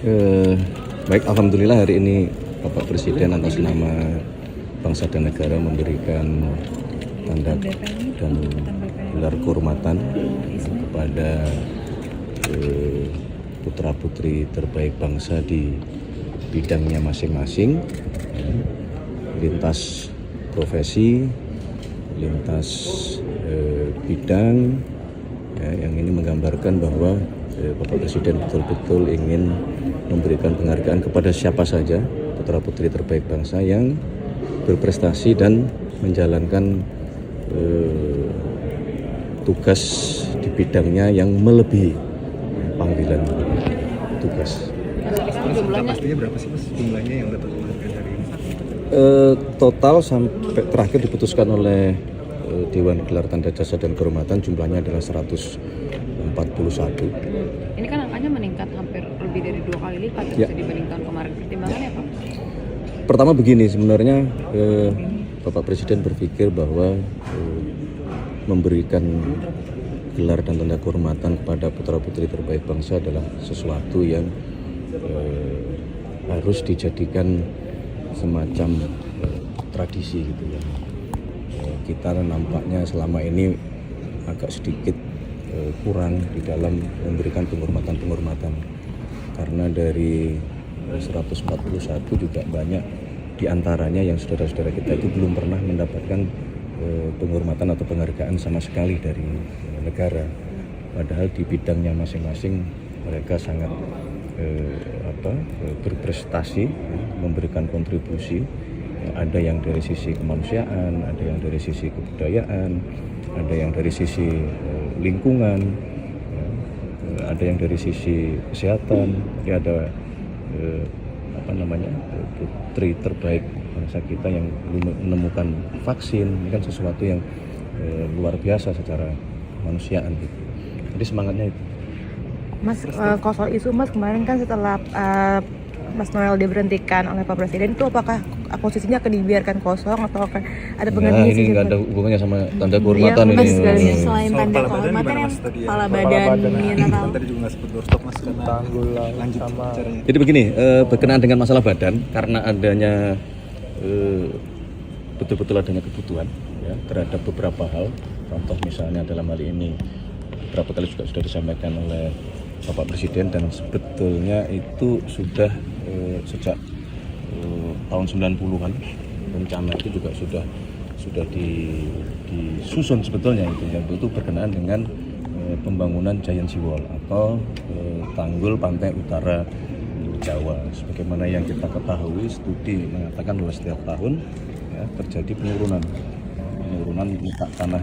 Eh, Baik, alhamdulillah hari ini Bapak Presiden atas nama bangsa dan negara memberikan tanda dan gelar kehormatan kepada putra-putri terbaik bangsa di bidangnya masing-masing, lintas profesi, lintas bidang, yang ini menggambarkan bahwa Bapak Presiden betul-betul ingin memberikan penghargaan kepada siapa saja putra-putri terbaik bangsa yang berprestasi dan menjalankan tugas di bidangnya yang melebihi panggilan tugas. Pastinya berapa sih Mas jumlahnya yang dapat penghargaan hari ini? Total sampai terakhir diputuskan oleh Dewan Gelar Tanda Jasa dan Kehormatan jumlahnya adalah 141. Ini kan angkanya meningkat hampir lebih dari 2 kali lipat Ya. dibanding tahun kemarin. Pertimbangannya apa? Pertama begini, sebenarnya Bapak Presiden berpikir bahwa memberikan gelar dan tanda kehormatan kepada putra-putri terbaik bangsa adalah sesuatu yang harus dijadikan semacam tradisi gitu ya. Kita nampaknya selama ini agak sedikit kurang di dalam memberikan penghormatan karena dari 141 juga banyak diantaranya yang saudara-saudara kita itu belum pernah mendapatkan penghormatan atau penghargaan sama sekali dari negara, padahal di bidangnya masing-masing mereka sangat berprestasi, memberikan kontribusi. Ada yang dari sisi kemanusiaan, ada yang dari sisi kebudayaan, ada yang dari sisi lingkungan, ada yang dari sisi kesehatan. Ya, ada putri terbaik bangsa kita yang menemukan vaksin. Ini kan sesuatu yang luar biasa secara kemanusiaan gitu. Jadi semangatnya itu. Mas, kalau soal isu Mas kemarin kan setelah Mas Noel diberhentikan oleh Pak Presiden, itu apakah posisinya akan dibiarkan kosong atau akan ada penggantinya? Ini nggak ada hubungannya sama tanda kehormatan Iya, ini. Selain tanda kehormatan yang kepala badan mineral. Tadi juga nggak sempat doorstop Mas karena lanjut acaranya. Jadi begini, berkenaan dengan masalah badan, karena adanya betul-betul adanya kebutuhan ya, terhadap beberapa hal. Contoh misalnya dalam hal ini beberapa kali juga sudah disampaikan oleh Bapak Presiden, dan sebetulnya itu sudah sejak tahun 90-an rencana itu juga sudah disusun sebetulnya itu berkenaan dengan pembangunan Giant Sea Wall atau tanggul pantai utara Jawa. Sebagaimana yang kita ketahui, studi mengatakan bahwa setiap tahun ya, terjadi penurunan muka tanah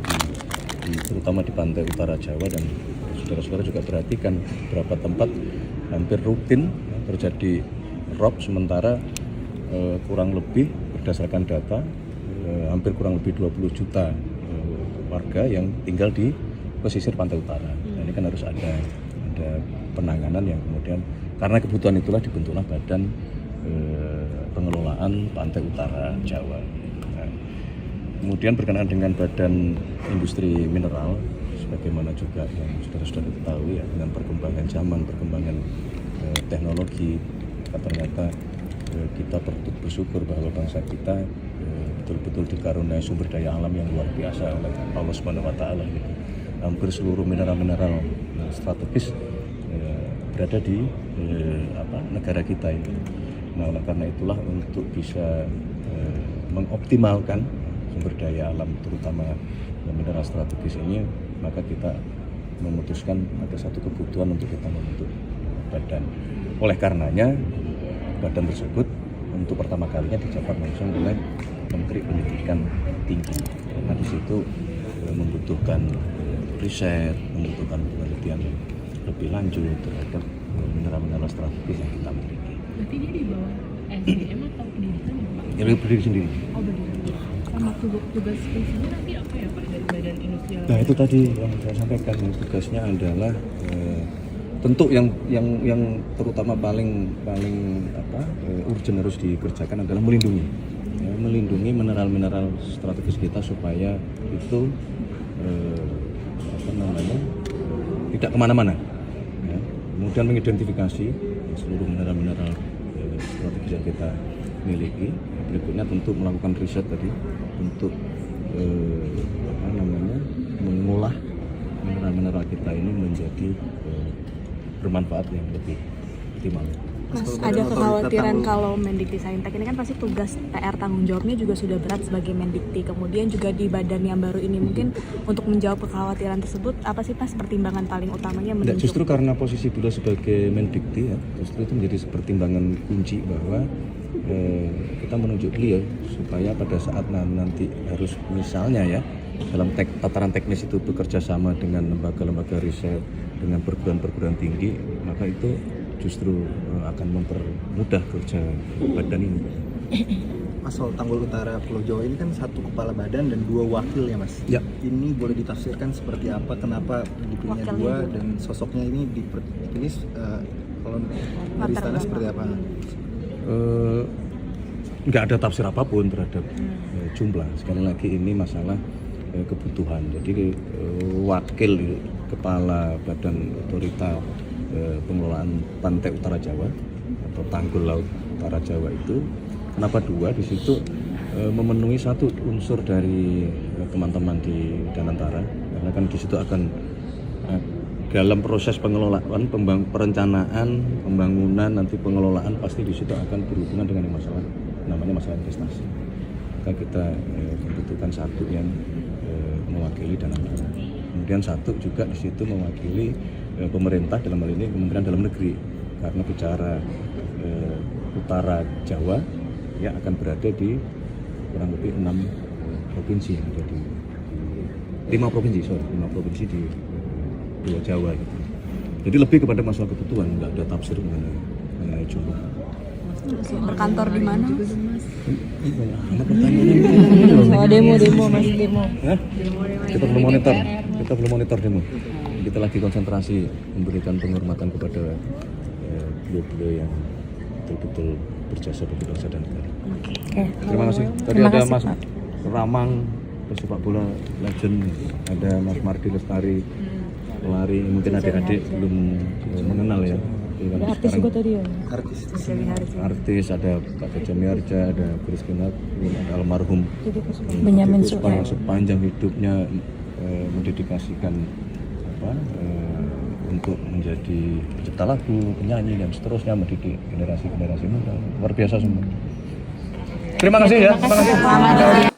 terutama di pantai utara Jawa, dan saudara-saudara juga perhatikan beberapa tempat hampir rutin terjadi rob, sementara kurang lebih berdasarkan data hampir kurang lebih 20 juta warga yang tinggal di pesisir pantai utara. Nah, ini kan harus ada penanganan yang kemudian karena kebutuhan itulah dibentuklah Badan Pengelolaan Pantai Utara Jawa. Nah, kemudian berkenaan dengan Badan Industri Mineral, sebagaimana juga yang saudara-saudara ketahui ya, dengan perkembangan zaman, perkembangan teknologi, ternyata kita patut bersyukur bahwa bangsa kita betul-betul dikaruniai sumber daya alam yang luar biasa oleh Allah Subhanahu wa Ta'ala. Gitu. Hampir seluruh mineral-mineral strategis berada di negara kita ini. Nah, oleh karena itulah untuk bisa mengoptimalkan sumber daya alam terutama mineral strategis ini, maka kita memutuskan ada satu kebutuhan untuk kita membentuk badan. Oleh karenanya badan tersebut untuk pertama kalinya dijabat langsung oleh Menteri Pendidikan Tinggi. Karena di situ membutuhkan riset, membutuhkan penelitian lebih lanjut terhadap mineral-mineral strategis yang kita miliki. Berarti dia di bawah SDM atau pendidikan ya Pak? Ya, berdiri sendiri. Oh, berdiri. Sama tugas spesialnya nanti apa ya Pak dari Badan Industri? Nah, itu tadi yang saya sampaikan, tugasnya adalah tentu yang terutama paling urgent harus dikerjakan adalah melindungi mineral-mineral strategis kita supaya itu tidak kemana-mana. Ya. Kemudian mengidentifikasi seluruh mineral strategis yang kita miliki. Berikutnya tentu melakukan riset tadi untuk mengolah mineral-mineral kita ini menjadi bermanfaat yang lebih optimal. Mas, ada kekhawatiran kalau Mendikti-Saintek ini kan pasti tugas PR tanggung jawabnya juga sudah berat sebagai Mendikti. Kemudian juga di badan yang baru ini mungkin untuk menjawab kekhawatiran tersebut apa sih Mas pertimbangan paling utamanya menunjuk? Justru karena posisi beliau sebagai Mendikti ya, justru itu menjadi pertimbangan kunci bahwa kita menunjuk beliau supaya pada saat nanti harus misalnya ya dalam tataran teknis itu bekerja sama dengan lembaga-lembaga riset, dengan perguruan-perguruan tinggi, maka itu justru akan mempermudah kerja badan ini. Mas, soal Tanggul Utara Pulau Jawa ini kan satu kepala badan dan 2 wakil ya Mas. Ya. Ini boleh ditafsirkan seperti apa? Kenapa dipilihnya 2 dan sosoknya ini dipilih kalau dari istana seperti apa? Nggak ada tafsir apapun terhadap jumlah. Sekali lagi ini masalah kebutuhan. Jadi wakil kepala badan otorita pengelolaan pantai utara Jawa atau tanggul laut utara Jawa itu kenapa 2 di situ memenuhi satu unsur dari teman-teman di Danantara, karena kan di situ akan dalam proses pengelolaan, perencanaan, pembangunan, nanti pengelolaan pasti di situ akan berhubungan dengan masalah namanya masalah investasi. Maka kita membutuhkan satu yang mewakili Danantara. Kemudian satu juga di situ mewakili pemerintah, dalam hal ini Kementerian Dalam Negeri, karena bicara utara Jawa ya akan berada di kurang lebih 6 provinsi yang ada di 5 provinsi di Pulau Jawa gitu. Jadi lebih kepada masalah kebutuhan, nggak ada tafsir mengenai jumlah. Berkantor di mana? Demo Mas. Hah? Kita belum monitor demo. Kita lagi konsentrasi memberikan penghormatan kepada beliau-beliau yang betul-betul berjasa bagi bangsa dan negara. Oke. Terima kasih. Tadi ada Mas Ramang, pesepak bola legend, ada Mas Mardi Lestari, pelari, mungkin adik-adik belum mengenal ya. Ada artis juga tadi ya. Artis ada Pak Jaja Miarja, ada Chris Kinat, ada almarhum Benyamin Sueb, sepanjang hidupnya mendedikasikan untuk menjadi pencipta lagu, penyanyi dan seterusnya, mendidik generasi muda. Luar biasa semua. Terima kasih ya. Terima kasih.